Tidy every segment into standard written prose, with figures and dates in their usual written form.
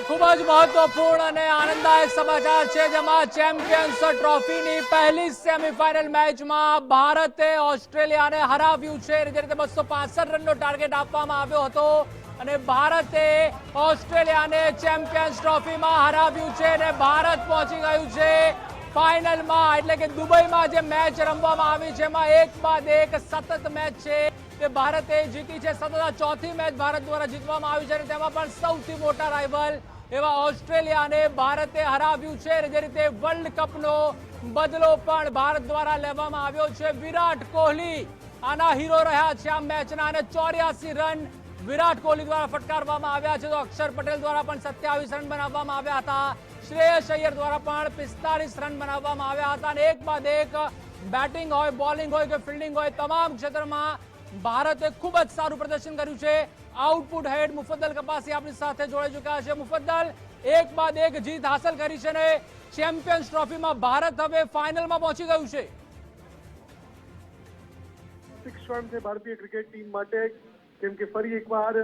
ખૂબ જ મહત્વપૂર્ણ અને આનંદદાયક સમાચાર છે, જેમાં ચેમ્પિયન્સ ટ્રોફીની પહેલી સેમીફાઇનલ મેચમાં ભારતે ઓસ્ટ્રેલિયાને હરાવ્યું છે. જે રીતે 265 રનનો ટાર્ગેટ આપવામાં આવ્યો હતો અને ભારતે ઓસ્ટ્રેલિયાને ચેમ્પિયન્સ ટ્રોફીમાં હરાવ્યું છે અને ભારત પહોંચી ગયું છે ફાઇનલમાં. એટલે કે દુબઈમાં જે મેચ રમવામાં આવી છે એમાં એક બાદ એક સતત મેચ છે તે ભારતે જીતી છે. સતત ચોથી મેચ ભારત દ્વારા જીતવામાં આવી છે અને તેમાં પણ સૌથી મોટા રાઇવલ એવા ઓસ્ટ્રેલિયાને ભારતે હરાવ્યું છે. જે રીતે વર્લ્ડ કપનો બદલો પણ ભારત દ્વારા લેવામાં આવ્યો છે. વિરાટ કોહલી આના હીરો રહ્યા છે આ મેચના અને 84 રન વિરાટ કોહલી દ્વારા ફટકારવામાં આવ્યા છે. તો અક્ષર પટેલ દ્વારા પણ 27 રન બનાવવામાં આવ્યા હતા. શ્રેયસ અય્યર દ્વારા પણ 45 રન બનાવવામાં આવ્યા હતા અને એક બાદ એક બેટિંગ હોય, બોલિંગ હોય કે ફિલ્ડિંગ હોય, તમામ ક્ષેત્રમાં ભારતે ખૂબ જ સારું પ્રદર્શન કર્યું છે. આઉટપુટ હેડ મુફદ્દલ કપાસી આપણી સાથે જોડાઈ ચૂક્યા છે. મુફદ્દલ, એક બાદ એક જીત હાંસલ કરી છે અને ચેમ્પિયન્સ ટ્રોફીમાં ભારત હવે ફાઇનલમાં પહોંચી ગયું છે. ક્ષણ છે ભારતીય ક્રિકેટ ટીમ માટે, કેમ કે ફરી એકવાર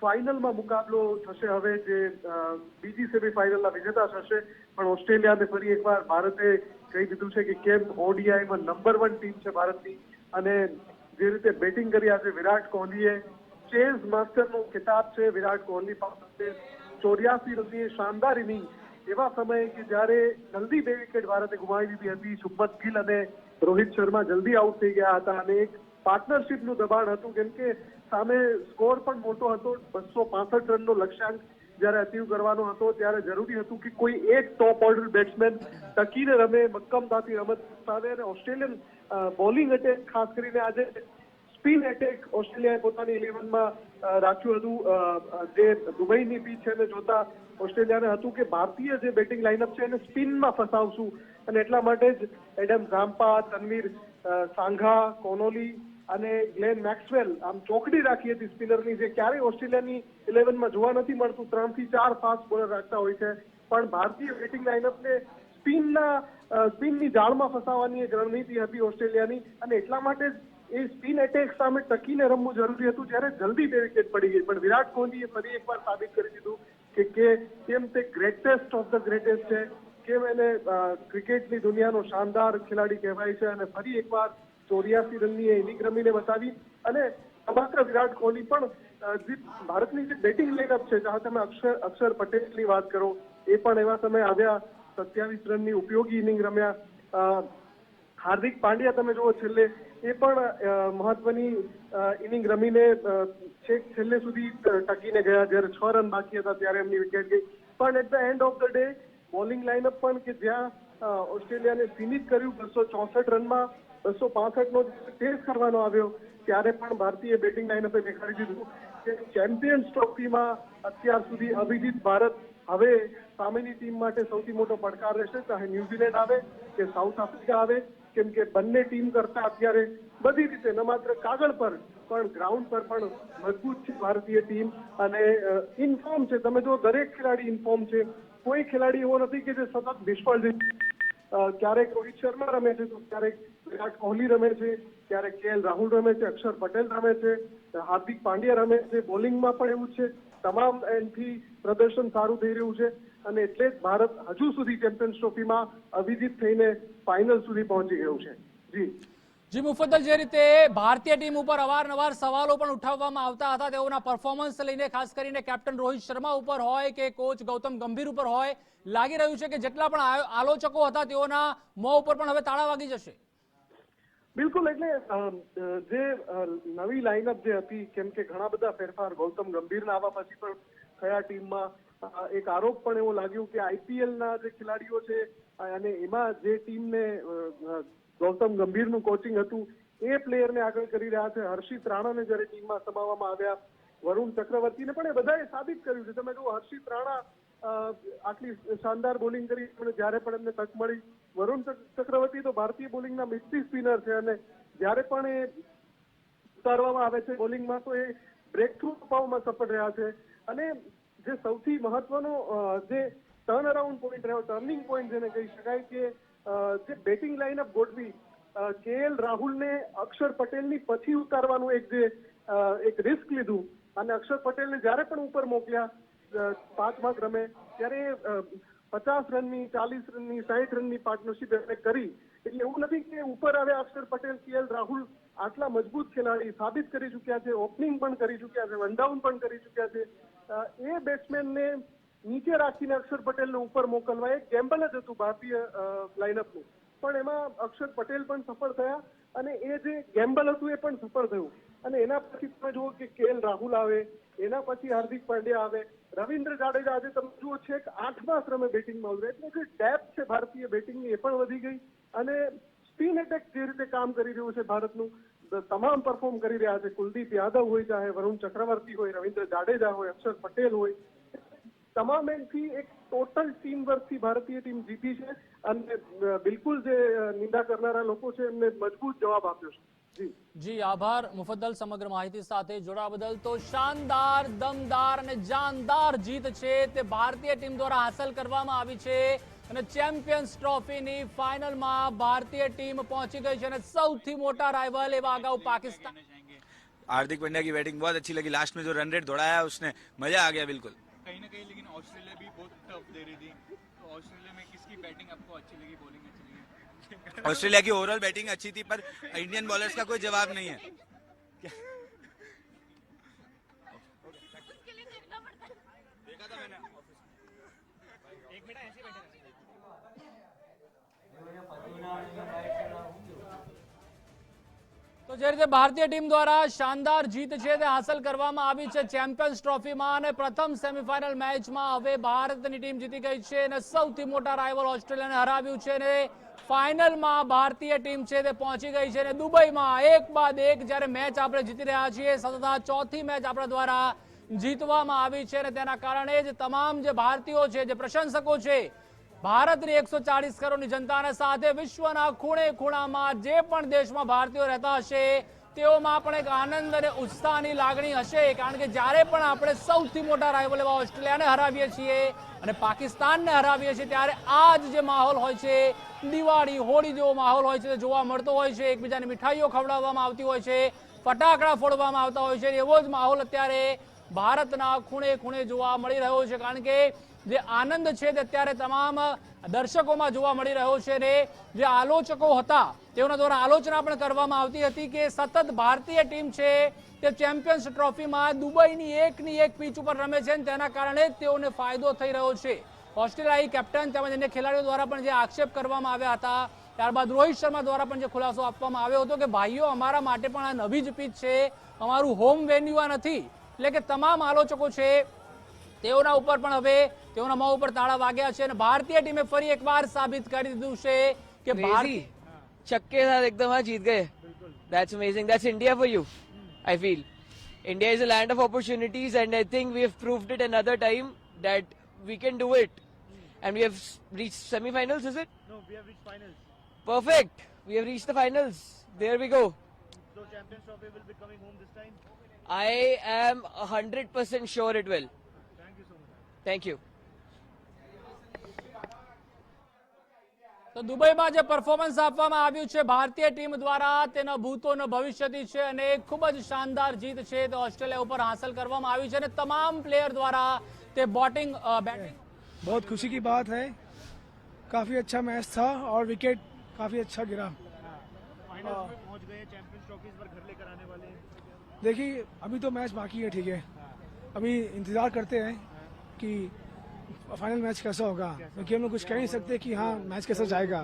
ફાઇનલમાં મુકાબલો થશે. હવે જે બીજી સેમીફાઇનલના વિજેતા થશે, પણ ઓસ્ટ્રેલિયાને ફરી એકવાર ભારતે કહી દીધું છે કે કેમ ઓડીઆઈમાં નંબર 1 ટીમ છે ભારતની. અને જે રીતે બેટિંગ કરી આજે વિરાટ કોહલીએ, ચેઝ માસ્ટરનો ખિતાબ છે વિરાટ કોહલી પાસે. 84 રનની શાનદાર ઇનિંગ એવા સમયે કે જ્યારે જલ્દી 2 વિકેટ ભારતે ગુમાવી દીધી હતી. શુભમન ગિલ અને રોહિત શર્મા જલ્દી આઉટ થઈ ગયા હતા અને એક પાર્ટનરશિપનું દબાણ હતું, કેમ કે સામે સ્કોર પણ મોટો હતો. 265 રનનો લક્ષ્યાંક જ્યારે અચીવ કરવાનો હતો ત્યારે જરૂરી હતું કે કોઈ એક ટોપ ઓર્ડર બેટ્સમેન ટકીને રમે, મક્કમતાથી રમત સામે. અને ઓસ્ટ્રેલિયન બોલિંગ એટેક, ખાસ કરીને આજે સ્પિન એટેક ઓસ્ટ્રેલિયાએ પોતાની 11માં રાખ્યું હતું. જે દુબઈની પીચ છે એને જોતા ઓસ્ટ્રેલિયાને હતું કે ભારતીય જે બેટિંગ લાઇનઅપ છે એને સ્પિનમાં ફસાવશું અને એટલા માટે જ એડમ ઝામ્પા, તનવીર સાંઘા, કોનોલી અને ગ્લેન મેક્સવેલ આમ ચોકડી રાખી હતી સ્પિનરની, જે ક્યારેય ઓસ્ટ્રેલિયાની 11માં જોવા નથી મળતું. 3 થી 4 ફાસ્ટ બોલર રાખતા હોય છે, પણ ભારતીય બેટિંગ લાઇનઅપને સ્પિનની જાળમાં ફસાવવાની એક રણનીતિ હતી ઓસ્ટ્રેલિયાની અને એટલા માટે જ એ સ્પિન એટેક સામે ટકીને રમવું જરૂરી હતું જ્યારે જલ્દી 2 વિકેટ પડી ગઈ. પણ વિરાટ કોહલીએ ફરી એકવાર સાબિત કરી દીધું કે કેમ તે ગ્રેટેસ્ટ ઓફ ધ ગ્રેટેસ્ટ છે, કેમ એને ક્રિકેટની દુનિયાનો શાનદાર ખેલાડી કહેવાય છે. અને ફરી એકવાર 84 રનની ઇનિંગ રમીને બતાવી. અને માત્ર વિરાટ કોહલી પણ જે ભારતની જે બેટિંગ લાઇનઅપ છે, જ્યાં તમે અક્ષર પટેલની વાત કરો, એ પણ એવા સમયે આવ્યા, 27 રનની ઉપયોગી ઇનિંગ રમ્યા. હાર્દિક પાંડ્યા તમે જુઓ છેલ્લે, એ પણ મહત્વની ઇનિંગ રમીને છેક છેલ્લે સુધી ટકીને ગયા. જ્યારે 6 રન બાકી હતા ત્યારે એમની વિકેટ ગઈ. પણ at the end of the day bowling lineup પણ કે જ્યાં ઓસ્ટ્રેલિયાને સીમિત કર્યું 264 રનમાં 265નો ચેસ કરવાનો આવ્યો, ત્યારે પણ ભારતીય બેટિંગ લાઇનઅપે દેખાડી દીધું કે ચેમ્પિયન્સ ટ્રોફીમાં અત્યાર સુધી અભિજીત ભારત હવે સામેની ટીમ માટે સૌથી મોટો પડકાર રહેશે, ચાહે ન્યુઝીલેન્ડ આવે કે સાઉથ આફ્રિકા આવે. કેમ કે બંને ટીમ કરતા અત્યારે બધી રીતે ન માત્ર કાગળ પર પણ ગ્રાઉન્ડ પર પણ મજબૂત છે ભારતીય ટીમ અને ઇનફોર્મ છે. તમે જો દરેક ખેલાડી ઇનફોર્મ છે, કોઈ ખેલાડી એવો નથી કે જે સતત નિષ્ફળ જાય. ક્યારેક રોહિત શર્મા રમે છે તો ક્યારેક વિરાટ કોહલી રમે છે, ક્યારેક કેએલ રાહુલ રમે છે, અક્ષર પટેલ રમે છે, હાર્દિક પાંડ્યા રમે છે. બોલિંગમાં પણ એવું છે, તમામ એન્ડથી પ્રદર્શન સારું થઈ રહ્યું છે અને એટલે જ ભારત હજુ સુધી ચેમ્પિયન્સ ટ્રોફીમાં અવિજિત થઈને ફાઇનલ સુધી પહોંચી ગયું છે. જી મુફદ્દલ, જે રીતે ભારતીય ટીમ ઉપર અવારનવાર સવાલો પણ ઉઠાવવામાં આવતા હતા તેઓના પરફોર્મન્સ લઈને, ખાસ કરીને કેપ્ટન રોહિત શર્મા ઉપર હોય કે કોચ ગૌતમ ગંભીર ઉપર હોય, લાગી રહ્યું છે કે જેટલા પણ આલોચકો હતા તેઓના મોં ઉપર પણ હવે તાળા વાગી જશે. બિલકુલ, એટલે જે નવી લાઇનઅપ જે હતી, કેમ કે ઘણા બધા ફેરફાર ગૌતમ ગંભીરના આવવા પછી પણ થયા ટીમમાં. એક આરોપ પણ એવો લાગ્યો કે આઈપીએલના જે ખેલાડીઓ છે અને એમાં જે ટીમને ગૌતમ ગંભીરનું કોચિંગ હતું એ પ્લેયરને આગળ કરી રહ્યા છે. હર્ષિત રાણાને જ્યારે ટીમમાં સમાવવામાં આવ્યા, વરુણ ચક્રવર્તીને પણ એ બધાએ સાબિત કર્યું છે. તમે જો હર્ષિત રાણા આટલી શાનદાર બોલિંગ કરી, જ્યારે પણ એમને તક મળી. વરુણ ચક્રવર્તી તો ભારતીય બોલિંગના મિસ્ટ્રી સ્પિનર છે અને જ્યારે પણ એ ઉતારવામાં આવે છે બોલિંગમાં તો એ બ્રેક થ્રુ અપાવવામાં સફળ રહ્યા છે. અને જે સૌથી મહત્વનો જે ટર્ન અરાઉન્ડ પોઈન્ટ રહ્યો, ટર્નિંગ પોઈન્ટ જેને કહી શકાય, કે જે બેટિંગ લાઇનઅપ ગોઠવી, કેએલ રાહુલને અક્ષર પટેલની પછી ઉતારવાનું એક રિસ્ક લીધું અને અક્ષર પટેલને જ્યારે પણ ઉપર મોકલ્યા 5 ભાગ રમે ત્યારે 50 રનની, 40 રનની, 60 રનની પાર્ટનરશિપ એમણે કરી. એટલે એવું નથી કે ઉપર આવ્યા અક્ષર પટેલ, KL રાહુલ આટલા મજબૂત ખેલાડી સાબિત કરી ચુક્યા છે, ઓપનિંગ પણ કરી ચુક્યા છે, વનડાઉન પણ કરી ચુક્યા છે. એ બેટ્સમેનને નીચે રાખીને અક્ષર પટેલને ઉપર મોકલવા એક ગેમ્બલ જ હતું ભારતીય લાઇનઅપનું. પણ એમાં અક્ષર પટેલ પણ સફળ થયા અને એ જે ગેમ્બલ હતું એ પણ સફળ થયું. અને એના પછી તમે જુઓ કે KL રાહુલ આવે, એના પછી હાર્દિક પાંડ્યા આવે, રવિન્દ્ર જાડેજા આજે તમે જુઓ છે કે 8મા ક્રમે બેટિંગમાં ઉતરે. એટલે જે ડેપ્થ છે ભારતીય બેટિંગની એ પણ વધી ગઈ અને સ્પિન એટેક જે રીતે કામ કરી રહ્યું છે ભારતનું, તમામ પરફોર્મ કરી રહ્યા છે. કુલદીપ યાદવ હોય, ચાહે વરુણ ચક્રવર્તી હોય, રવિન્દ્ર જાડેજા હોય, અક્ષર પટેલ હોય, તમામેથી એક ટોટલ ટીમ વર્કથી ભારતીય ટીમ જીતી છે. અને બિલકુલ જે નિંદા કરનારા લોકો છે એમને મજબૂત જવાબ આપ્યો છે. જી આભાર મુફદ્દલ સમગ્ર માહિતી સાથે જોડાવા બદલ. તો શાનદાર, દમદાર અને જાનદાર જીત છે તે ભારતીય ટીમ દ્વારા હાંસલ કરવામાં આવી છે અને ચેમ્પિયન્સ ટ્રોફીની ફાઇનલમાં ભારતીય ટીમ પહોંચી ગઈ છે અને સૌથી મોટા રાઇવલ એવા અગાઉ પાकिस्तान. हार्दिक पांड्या की बैटिंग बहुत अच्छी लगी, लास्ट में जो रन रेट दौड़ाया उसने मजा आ गया बिल्कुल. कहीं ना कहीं लेकिन ऑस्ट्रेलिया भी बहुत टफ दे रही थी. तो ऑस्ट्रेलिया में किसकी बैटिंग आपको अच्छी लगी, बॉलिंग अच्छी लगी? ऑस्ट्रेलिया की ओवरऑल बैटिंग अच्छी थी पर इंडियन बॉलर्स का कोई जवाब नहीं है. देखा था मैंने. एक मिनट ऐसे बैठे. તો જે રીતે ભારતીય ટીમ દ્વારા શાનદાર જીત છે તે હાંસલ કરવામાં આવી છે ચેમ્પિયન્સ ટ્રોફીમાં અને પ્રથમ સેમીફાઇનલ મેચમાં હવે ભારતની ટીમ જીતી ગઈ છે અને સૌથી મોટા રાઇવલ ઓસ્ટ્રેલિયાને હરાવ્યું છે અને ફાઇનલમાં ભારતીય ટીમ છે તે પહોંચી ગઈ છે અને દુબઈમાં એક બાદ એક જ્યારે મેચ આપણે જીતી રહ્યા છીએ, સતત આ ચોથી મેચ આપણા દ્વારા જીતવામાં આવી છે અને તેના કારણે જ તમામ જે ભારતીયો છે, જે પ્રશંસકો છે, ભારતની 140 કરોડની જનતાના સાથે વિશ્વના ખૂણે ખૂણામાં જે પણ દેશમાં ભારતીયો રહેતા હશે તેઓમાં પણ એક આનંદ અને ઉત્સાહની લાગણી હશે. કારણ કે જ્યારે પણ આપણે સૌથી મોટા રાઇવલ એવા ઓસ્ટ્રેલિયાને હરાવીએ છીએ અને પાકિસ્તાનને હરાવીએ છીએ ત્યારે આ જ જે માહોલ હોય છે, દિવાળી હોળી જેવો માહોલ હોય છે, તે જોવા મળતો હોય છે. એકબીજાને મીઠાઈઓ ખવડાવવામાં આવતી હોય છે, ફટાકડા ફોડવામાં આવતા હોય છે. એવો જ માહોલ અત્યારે ભારતના ખૂણે ખૂણે જોવા મળી રહ્યો છે. કારણ કે જે આનંદ છે તે અત્યારે તમામ દર્શકોમાં જોવા મળી રહ્યો છે ને જે આલોચકો હતા તેઓના દ્વારા આલોચના પણ કરવામાં આવતી હતી કે સતત ભારતીય ટીમ છે તે ચેમ્પિયન્સ ટ્રોફીમાં દુબઈની એકની એક પીચ ઉપર રમે છે અને તેના કારણે તેઓને ફાયદો થઈ રહ્યો છે. ઓસ્ટ્રેલિયાઈ કેપ્ટન તેમજ અન્ય ખેલાડીઓ દ્વારા પણ જે આક્ષેપ કરવામાં આવ્યા હતા, ત્યારબાદ રોહિત શર્મા દ્વારા પણ જે ખુલાસો આપવામાં આવ્યો હતો કે ભાઈઓ અમારા માટે પણ આ નવી જ પીચ છે, અમારું હોમ વેન્યુ આ નથી. એટલે કે તમામ આલોચકો છે તેઓના ઉપર પણ હવે તેઓના મોં ઉપર તાળા વાગ્યા છે અને ભારતીય ટીમે ફરી એકવાર સાબિત કરી દીધું છે કે छक्के साथ एकदम हाँ जीत गए. That's amazing. That's India for you. I feel India is a land of opportunities, and I think we have proved it another time that we can do it. And we have reached semi-finals. Is it? No, we have reached finals. Perfect. We have reached the finals. There we go. So Champions Trophy will be coming home this time. I am 100% sure it will. Thank you so much. Thank you. તો દુબઈમાં જે performance આપવામાં આવ્યું છે ભારતીય team દ્વારા તેના ભૂતો અને ભવિષ્યથી છે અને ખૂબ જ શાનદાર જીત છે તે ઓસ્ટ્રેલિયા ઉપર હાંસલ કરવામાં આવી છે અને તમામ પ્લેયર દ્વારા તે બોટિંગ બેટિંગ. बहुत खुशी की बात है. काफ़ी अच्छा मैच था और विकेट काफ़ी अच्छा गिरा. फाइनल में पहुंच गए, चैंपियंस ट्रॉफी इस बार घर लेकर आने वाले हैं. देखिए अभी तो मैच बाकी है, ठीक है. अभी इंतज़ार करते हैं कि फाइनल मैच कैसा होगा, क्योंकि हम लोग कुछ कह नहीं सकते कि हाँ मैच कैसा जाएगा,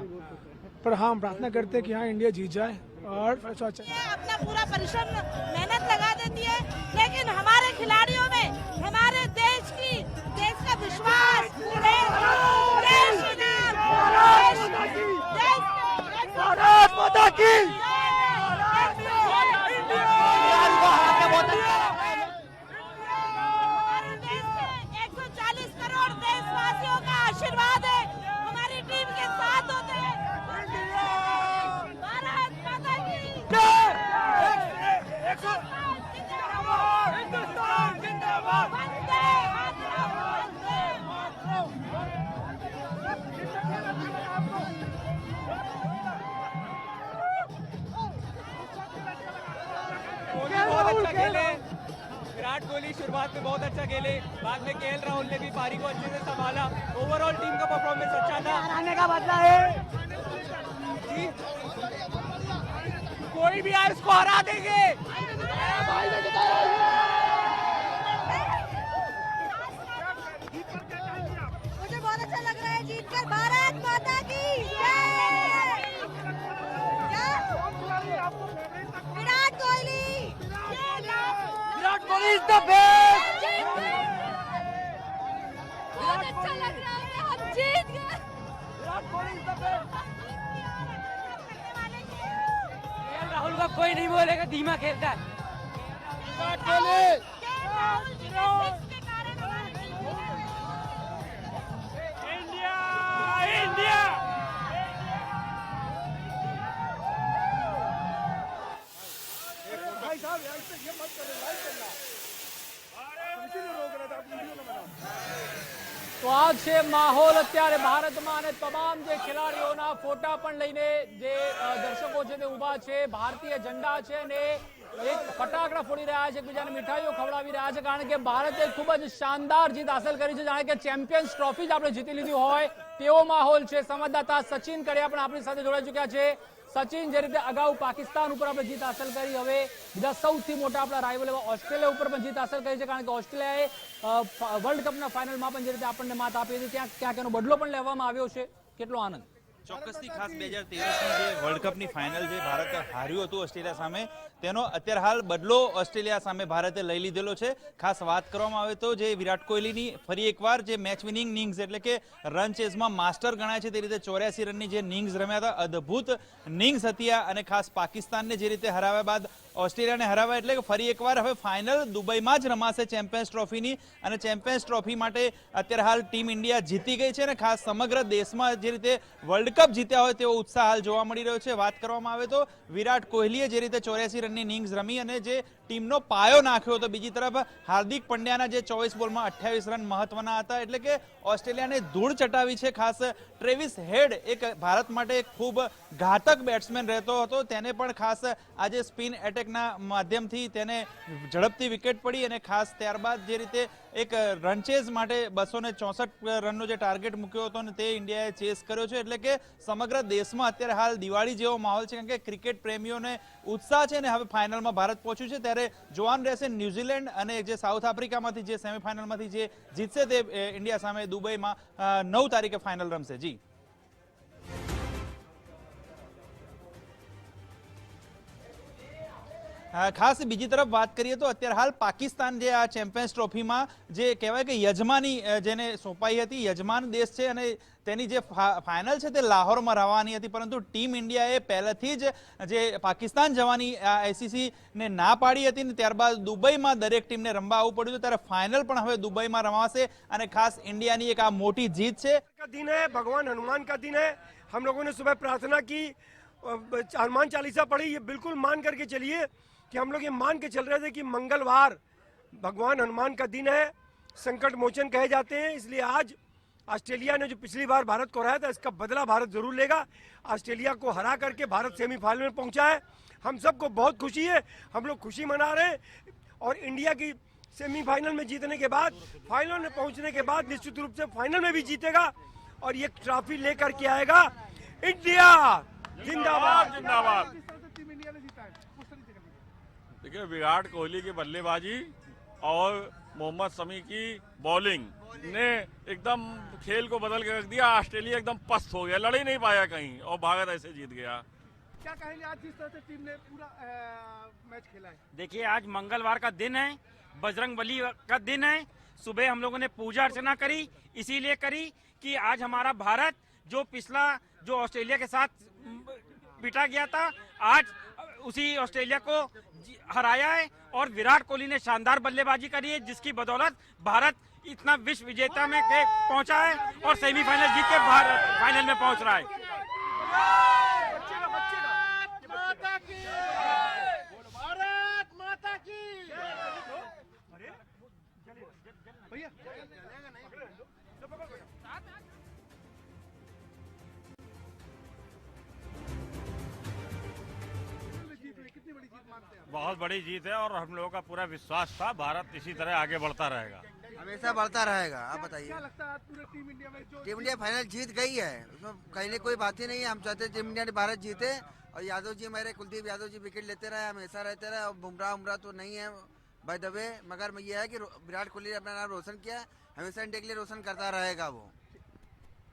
पर हाँ प्रार्थना करते हैं कि हाँ इंडिया जीत जाए और अपना पूरा परिश्रम मेहनत लगा देती है, लेकिन हमारे खिलाड़ियों में हमारे देश का विश्वास, देशवासियों का आशीर्वाद है, हमारी टीम के साथ होते हैं. भारत माता की हिंदुस्तान जिंदाबाद. वंदे मातरम, वंदे मातरम. बहुत अच्छा खेले, विराट कोहली शुरुआत में बहुत अच्छा खेले, बाद में केएल राहुल ने भी पारी को अच्छे से संभाला। ओवरऑल टीम का परफॉर्मेंस अच्छा था। हराने का बदला है, कोई भी आए उसको हरा देंगे। मुझे बहुत अच्छा लग रहा है जीतकर। भारत माता की जय। Virat Kohli, Virat Kohli is the best. बहुत अच्छा लग रहा है, हम जीत गए। Virat Kohli is the best. Rahul का कोई नहीं बोलेगा, धीमा खेलता है। विराट कोहली। India, India. भाई साहब ऐसे ये मत करो, लाइव चलना इसीलिए रोक रहा था, आप वीडियो न बनाओ। તો આ છે માહોલ અત્યારે ભારતમાં અને તમામ જે ખેલાડીઓના ફોટા પણ લઈને જે દર્શકો છે તે ઊભા છે, ભારતીય ઝંડા છે અને એક ફટાકડા ફોડી રહ્યા છે, એકબીજાને મીઠાઈઓ ખવડાવી રહ્યા છે, કારણ કે ભારતે ખૂબ જ શાનદાર જીત હાંસલ કરી છે, જાણે કે ચેમ્પિયન્સ ટ્રોફી જ આપણે જીતી લીધી હોય તેવો માહોલ છે। સંવાદદાતા સચિન કડિયા પણ આપણી સાથે જોડાઈ ચૂક્યા છે। સચિન, જે રીતે અગાઉ પાકિસ્તાન ઉપર આપણે જીત હાંસલ કરી, હવે બીજા સૌથી મોટા આપણા રાઇવલ એવા ઓસ્ટ્રેલિયા ઉપર પણ જીત હાંસલ કરી છે, કારણ કે ઓસ્ટ્રેલિયાએ વર્લ્ડ કપના ફાઇનલમાં પણ જે રીતે આપણને માત આપી હતી ત્યાં ક્યાંક એનો બદલો પણ લેવામાં આવ્યો છે। કેટલો આનંદ? ચોક્કસથી ખાસ 2023ની જે વર્લ્ડ કપની ફાઇનલ જે ભારત હાર્યું હતું ઓસ્ટ્રેલિયા સામે, તેનો અત્યારે હાલ બદલો ઓસ્ટ્રેલિયા સામે ભારતે લઈ લીધેલો છે। ખાસ વાત કરવામાં આવે તો જે વિરાટ કોહલીની ફરી એકવાર જે મેચ વિનિંગ ઇનિંગ્સ એટલે કે રન ચેઝમાં માસ્ટર ગણાય છે તે રીતે 84 રનની જે ઇનિંગ્સ રમ્યા હતા, અદ્ભુત ઇનિંગ્સ હતી અને ખાસ પાકિસ્તાનને જે રીતે હરાવ્યા બાદ ઓસ્ટ્રેલિયાને હરાવ્યા, એટલે કે ફરી એકવાર હવે ફાઇનલ દુબઈમાં જ રમાશે ચેમ્પિયન્સ ટ્રોફીની, અને ચેમ્પિયન્સ ટ્રોફી માટે અત્યારે હાલ ટીમ ઇન્ડિયા જીતી ગઈ છે અને ખાસ સમગ્ર દેશમાં જે રીતે વર્લ્ડ કપ જીત્યા હોય તેવો ઉત્સાહ હાલ જોવા મળી રહ્યો છે। વાત કરવામાં આવે તો વિરાટ કોહલીએ જે રીતે 84 રનની ઇનિંગ્સ રમી અને જે ટીમનો પાયો નાખ્યો હતો, બીજી તરફ હાર્દિક પંડ્યાના જે 24 બોલમાં 28 રન મહત્વના હતા, એટલે કે ઓસ્ટ્રેલિયાને ધૂળ ચટાવી છે। ખાસ ટ્રેવિસ હેડ એક ભારત માટે ખૂબ ઘાતક બેટ્સમેન રહેતો હતો, તેને પણ ખાસ આજે સ્પિન એટેકના માધ્યમથી તેને ઝડપથી વિકેટ પડી અને ખાસ ત્યારબાદ જે રીતે એક રનચેઝ માટે 264 રનનો જે ટાર્ગેટ મૂક્યો હતો ને તે ઇન્ડિયાએ ચેસ કર્યો છે, એટલે કે સમગ્ર દેશમાં અત્યારે હાલ દિવાળી જેવો માહોલ છે, કારણ કે ક્રિકેટ પ્રેમીઓને ઉત્સાહ છે ને હવે ફાઇનલમાં ભારત પહોંચ્યું છે, ત્યારે જોવાનું રહેશે ન્યુઝીલેન્ડ અને જે સાઉથ આફ્રિકામાંથી જે સેમીફાઇનલમાંથી જે જીતશે તે ઇન્ડિયા સામે દુબઈમાં 9 તારીખે ફાઇનલ રમશે। જી ખાસ બીજી તરફ વાત કરીએ તો અત્યારે હાલ પાકિસ્તાન જે આ ચેમ્પિયન્સ ટ્રોફીમાં જે કહેવાય કે યજમાની જેને સોંપાઈ હતી, યજમાન દેશ છે અને તેની જે ફાઇનલ છે તે લાહોરમાં રમવાની હતી, પરંતુ ટીમ ઇન્ડિયાએ પહેલેથી જ જે પાકિસ્તાન જવાની આઈસીસી ને ના પાડી હતી ને ત્યારબાદ દુબઈમાં દરેક ટીમને રમવા આવવું પડ્યું હતું, ત્યારે ફાઇનલ પણ હવે દુબઈમાં રમાશે અને ખાસ ઇન્ડિયાની એક આ મોટી જીત છે। दिन है, भगवान हनुमान का दिन है। हम लोगों ने सुबह प्रार्थना की, हनुमान चालीसा पढ़ी। ये बिल्कुल मान करके चलिए कि हम लोग ये मान के चल रहे थे कि मंगलवार भगवान हनुमान का दिन है, संकट मोचन कहे जाते हैं, इसलिए आज ऑस्ट्रेलिया ने जो पिछली बार भारत को हराया था इसका बदला भारत जरूर लेगा। ऑस्ट्रेलिया को हरा करके भारत सेमीफाइनल में पहुंचा है, हम सबको बहुत खुशी है, हम लोग खुशी मना रहे हैं। और इंडिया की सेमीफाइनल में जीतने के बाद, फाइनल में पहुंचने के बाद निश्चित रूप से फाइनल में भी जीतेगा और ये ट्रॉफी लेकर के आएगा। इंडिया जिंदाबाद जिंदाबाद। देखिए, विराट कोहली की बल्लेबाजी और मोहम्मद शमी की बॉलिंग ने एकदम खेल को बदल के रख दिया। ऑस्ट्रेलिया एकदम पस्त हो गया, लड़ ही नहीं पाया कहीं और भारत ऐसे जीत गया। क्या कहेंगे आज जिस तरह से टीम ने पूरा मैच खेला है? देखिए, आज मंगलवार का दिन है, बजरंग बली का दिन है। सुबह हम लोगों ने पूजा अर्चना करी, इसीलिए करी कि आज हमारा भारत जो पिछला जो ऑस्ट्रेलिया के साथ पिटा गया था, आज उसी ऑस्ट्रेलिया को हराया है और विराट कोहली ने शानदार बल्लेबाजी करी है, जिसकी बदौलत भारत इतना विश्व विजेता में पहुंचा है और सेमीफाइनल जीत के फाइनल में पहुंच रहा है। कितनी कितनी बड़ी जीत मानते हैं? बहुत बड़ी जीत है और हम लोगों का पूरा विश्वास था भारत इसी तरह आगे बढ़ता रहेगा। हमेशा बढ़ता रहेगा। आप बताइए, क्या लगता है आज पूरे टीम इंडिया में जो टीम इंडिया फाइनल जीत गई है, उसमें कहने कोई बात ही नहीं है। हम चाहते हैं टीम इंडिया ने भारत जीते और यादव जी हमारे कुलदीप यादव जी विकेट लेते रहे, हमेशा रहते रहे। और बुमराह तो नहीं है बाय द वे, मगर ये है कि विराट कोहली ने अपना नाम रोशन किया, हमेशा इंडिया के लिए रोशन करता रहेगा वो।